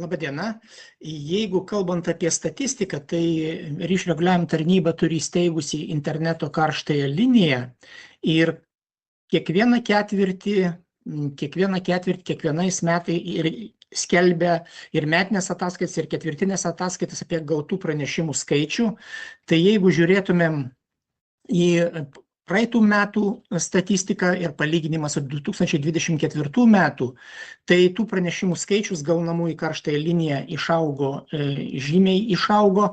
Labadiena. Jeigu kalbant apie statistiką, tai ryšių reguliavimo tarnyba turi įsteigusi interneto karštąją liniją ir kiekvieną ketvirtį, kiekvienais metais ir skelbia ir metinės ataskaitas, ir ketvirtinės ataskaitas apie gautų pranešimų skaičių. Tai jeigu žiūrėtumėm į praeitų metų statistiką ir palyginimą su 2024 metų, tai tų pranešimų skaičius gaunamų į karštąją liniją žymiai išaugo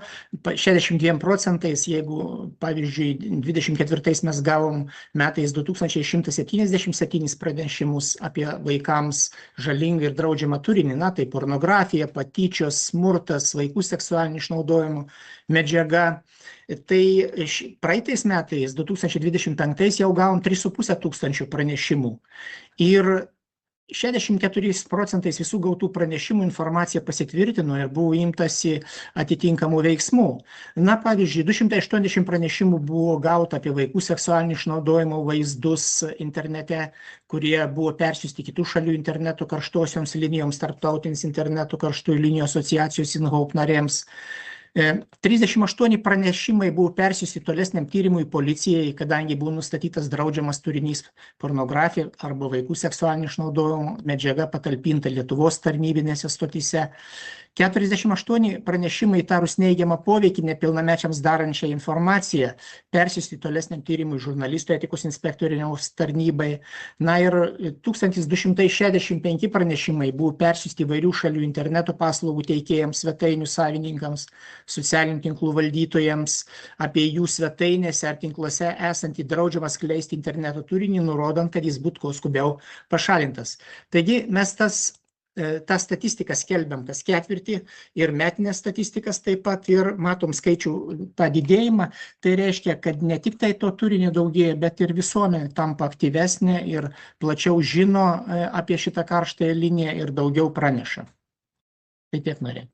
62%, jeigu pavyzdžiui 24 mes gavom metais 2177 pranešimus apie vaikams žalingą ir draudžiamą turinį, tai pornografija, patyčios, smurtas, vaikų seksualinio išnaudojimo medžiaga. Tai praeitais metais, 2025, jau gavom 3,5 tūkstančių pranešimų. Ir 64% visų gautų pranešimų informacija pasitvirtino ir buvo imtasi atitinkamų veiksmų. Pavyzdžiui, 280 pranešimų buvo gauta apie vaikų seksualinį išnaudojimo vaizdus internete, kurie buvo persiųsti kitų šalių interneto karštosioms linijoms, tarptautinės interneto karštųjų linijų asociacijos InHope narėms. 38 pranešimai buvo persiųsti tolesniam tyrimui policijai, kadangi buvo nustatytas draudžiamas turinys pornografija arba vaikų seksualinio išnaudojimo medžiaga patalpinta Lietuvos tarnybinėse stotyse. 48 pranešimai įtarus neigiamą poveikį nepilnamečiams darančią informaciją persiųsti tolesniam tyrimui žurnalistų etikos inspektoriaus tarnybai. Ir 1265 pranešimai buvo persiųsti įvairių šalių interneto paslaugų teikėjams, svetainių savininkams, socialinių tinklų valdytojams apie jų svetainėse ar tinkluose esantį draudžiamą skleisti interneto turinį, nurodant, kad jis būtų kuo skubiau pašalintas. Taigi mes tą statistiką skelbiam kas ketvirtį ir metinės statistikas taip pat ir matom skaičių tą didėjimą. Tai reiškia, kad ne tik tai to turinio daugėja, bet ir visuomenė tampa aktyvesnė ir plačiau žino apie šitą karštąją liniją ir daugiau praneša. Tai tiek norėjau.